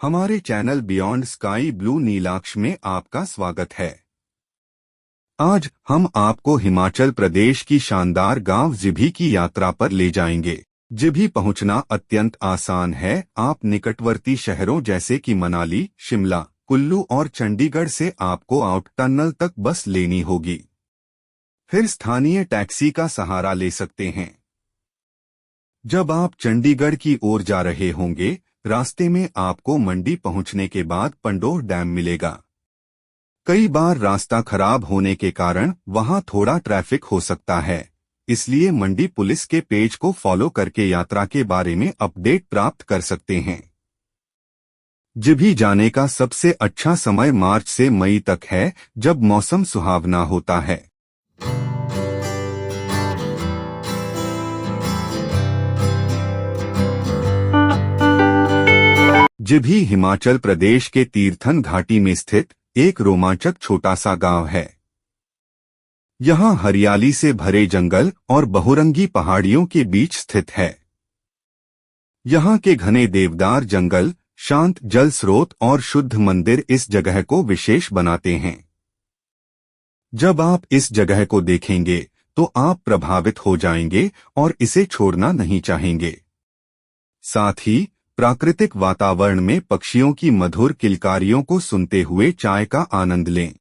हमारे channel beyond sky blue Nilaksh में आपका स्वागत है। आज हम आपको हिमाचल प्रदेश की शानदार गांव जिभी की यात्रा पर ले जाएंगे। जिभी पहुंचना अत्यंत आसान है। आप निकटवर्ती शहरों जैसे कि मनाली, शिमला, कुल्लू और चंडीगढ़ से आपको आउट टनल तक बस लेनी होगी, फिर स्थानीय टैक्सी का सहारा ले सकते हैं। जब आप चंडीगढ़ की ओर जा रहे होंगे, रास्ते में आपको मंडी पहुंचने के बाद पंडोह डैम मिलेगा। कई बार रास्ता खराब होने के कारण वहां थोड़ा ट्रैफिक हो सकता है, इसलिए मंडी पुलिस के पेज को फॉलो करके यात्रा के बारे में अपडेट प्राप्त कर सकते हैं। जिभी जाने का सबसे अच्छा समय मार्च से मई तक है, जब मौसम सुहावना होता है। जिभी हिमाचल प्रदेश के तीर्थन घाटी में स्थित एक रोमांचक छोटा सा गांव है। यहां हरियाली से भरे जंगल और बहुरंगी पहाड़ियों के बीच स्थित है। यहां के घने देवदार जंगल, शांत जल स्रोत और शुद्ध मंदिर इस जगह को विशेष बनाते हैं। जब आप इस जगह को देखेंगे तो आप प्रभावित हो जाएंगे और इसे छोड़ना नहीं चाहेंगे। साथ ही प्राकृतिक वातावरण में पक्षियों की मधुर किलकारियों को सुनते हुए चाय का आनंद लें।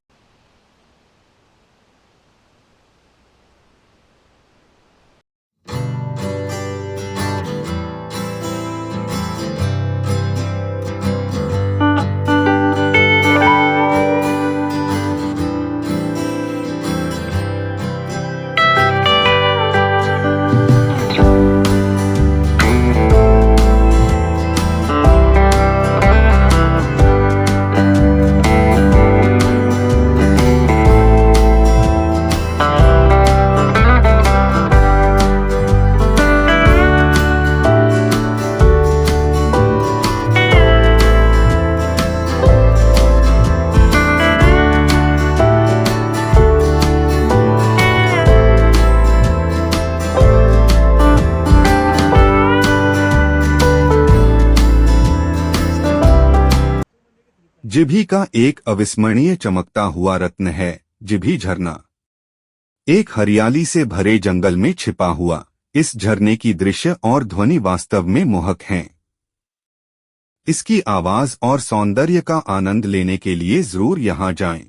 जिभी का एक अविस्मरणीय चमकता हुआ रत्न है जिभी झरना। एक हरियाली से भरे जंगल में छिपा हुआ इस झरने की दृश्य और ध्वनि वास्तव में मोहक हैं। इसकी आवाज और सौंदर्य का आनंद लेने के लिए जरूर यहां जाएं।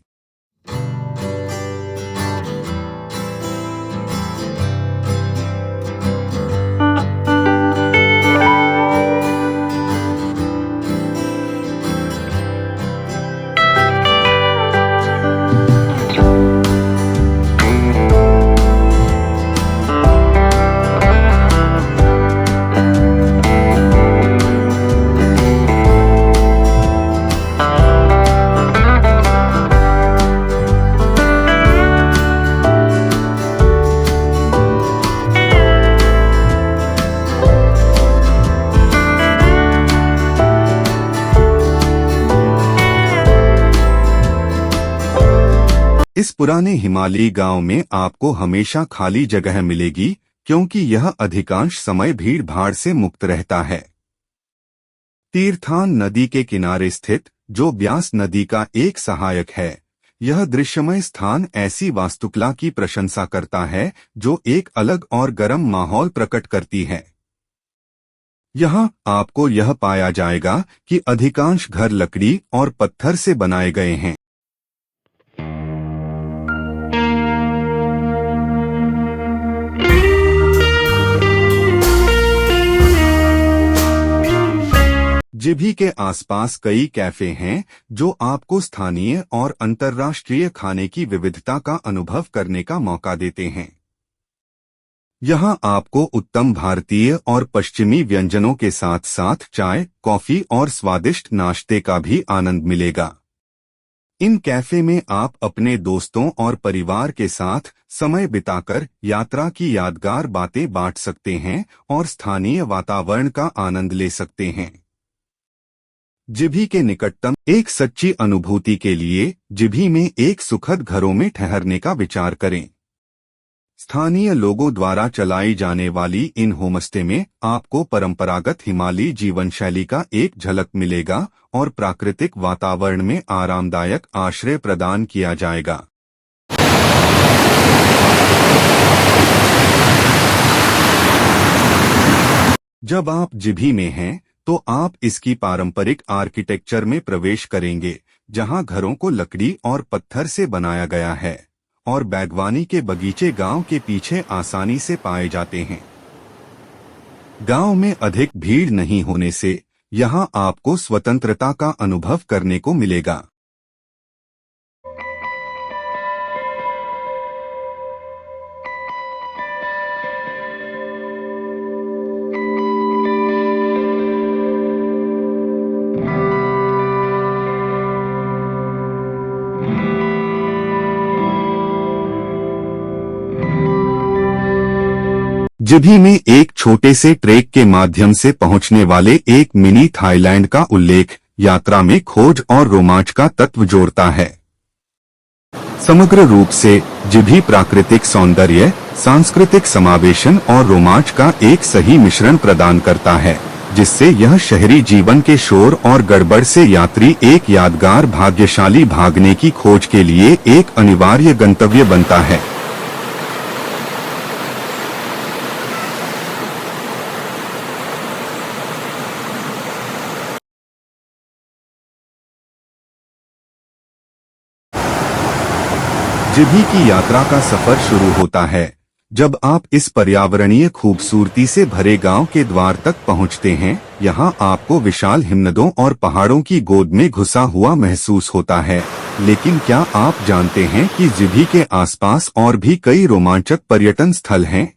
इस पुराने हिमालयी गांव में आपको हमेशा खाली जगह मिलेगी, क्योंकि यह अधिकांश समय भीड़ भाड़ से मुक्त रहता है। तीर्थान नदी के किनारे स्थित, जो ब्यास नदी का एक सहायक है, यह दृश्यमय स्थान ऐसी वास्तुकला की प्रशंसा करता है जो एक अलग और गर्म माहौल प्रकट करती है। यहाँ आपको यह पाया जाएगा कि अधिकांश घर लकड़ी और पत्थर से बनाए गए हैं। जिभी के आसपास कई कैफे हैं जो आपको स्थानीय और अंतर्राष्ट्रीय खाने की विविधता का अनुभव करने का मौका देते हैं। यहां आपको उत्तम भारतीय और पश्चिमी व्यंजनों के साथ साथ चाय, कॉफी और स्वादिष्ट नाश्ते का भी आनंद मिलेगा। इन कैफे में आप अपने दोस्तों और परिवार के साथ समय बिताकर यात्रा की यादगार बातें बांट सकते हैं और स्थानीय वातावरण का आनंद ले सकते हैं। जिभी के निकटतम एक सच्ची अनुभूति के लिए जिभी में एक सुखद घरों में ठहरने का विचार करें। स्थानीय लोगों द्वारा चलाई जाने वाली इन होमस्टे में आपको परंपरागत हिमालयी जीवन शैली का एक झलक मिलेगा और प्राकृतिक वातावरण में आरामदायक आश्रय प्रदान किया जाएगा। जब आप जिभी में हैं, तो आप इसकी पारंपरिक आर्किटेक्चर में प्रवेश करेंगे, जहां घरों को लकड़ी और पत्थर से बनाया गया है और बागवानी के बगीचे गांव के पीछे आसानी से पाए जाते हैं। गांव में अधिक भीड़ नहीं होने से यहां आपको स्वतंत्रता का अनुभव करने को मिलेगा। जिभी में एक छोटे से ट्रेक के माध्यम से पहुंचने वाले एक मिनी थाईलैंड का उल्लेख यात्रा में खोज और रोमांच का तत्व जोड़ता है। समग्र रूप से जिभी प्राकृतिक सौंदर्य, सांस्कृतिक समावेशन और रोमांच का एक सही मिश्रण प्रदान करता है, जिससे यह शहरी जीवन के शोर और गड़बड़ से यात्री एक यादगार भाग्यशाली भागने की खोज के लिए एक अनिवार्य गंतव्य बनता है। जिभी की यात्रा का सफर शुरू होता है जब आप इस पर्यावरणीय खूबसूरती से भरे गांव के द्वार तक पहुंचते हैं। यहां आपको विशाल हिमनदों और पहाड़ों की गोद में घुसा हुआ महसूस होता है। लेकिन क्या आप जानते हैं कि जिभी के आसपास और भी कई रोमांचक पर्यटन स्थल हैं?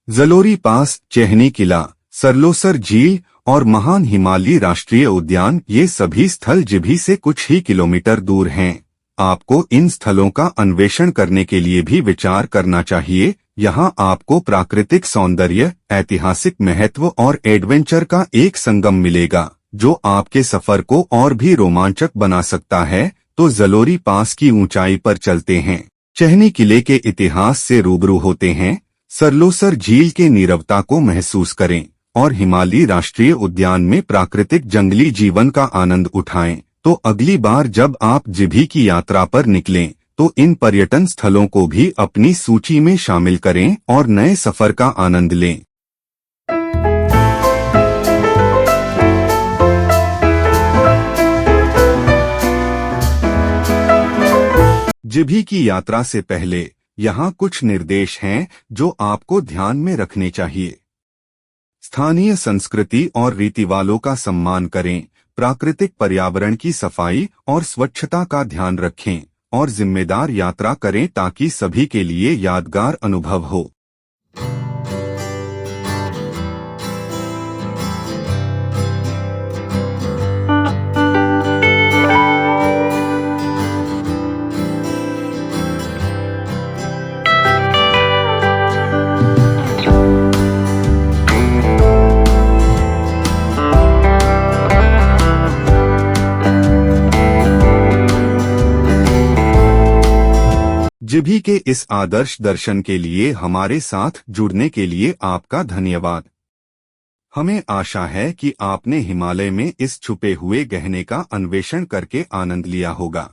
जलोरी पास, चेहनी किला, सरलोसर झील और महान हिमालयी राष्ट्रीय उद्यान, ये सभी स्थल जिभी से कुछ ही किलोमीटर दूर हैं। आपको इन स्थलों का अन्वेषण करने के लिए भी विचार करना चाहिए। यहाँ आपको प्राकृतिक सौंदर्य, ऐतिहासिक महत्व और एडवेंचर का एक संगम मिलेगा, जो आपके सफर को और भी रोमांचक बना सकता है। तो जलोरी पास की ऊंचाई पर चलते हैं, चेहनी किले के इतिहास से रूबरू होते हैं, सरलोसर झील के नीरवता को महसूस करें और हिमालयी राष्ट्रीय उद्यान में प्राकृतिक जंगली जीवन का आनंद उठाएं। तो अगली बार जब आप जिभी की यात्रा पर निकलें, तो इन पर्यटन स्थलों को भी अपनी सूची में शामिल करें और नए सफर का आनंद लें। जिभी की यात्रा से पहले यहाँ कुछ निर्देश हैं जो आपको ध्यान में रखने चाहिए। स्थानीय संस्कृति और रीतिवालों का सम्मान करें, प्राकृतिक पर्यावरण की सफाई और स्वच्छता का ध्यान रखें और जिम्मेदार यात्रा करें ताकि सभी के लिए यादगार अनुभव हो। जिभी के इस आदर्श दर्शन के लिए हमारे साथ जुड़ने के लिए आपका धन्यवाद। हमें आशा है कि आपने हिमालय में इस छुपे हुए गहने का अन्वेषण करके आनंद लिया होगा।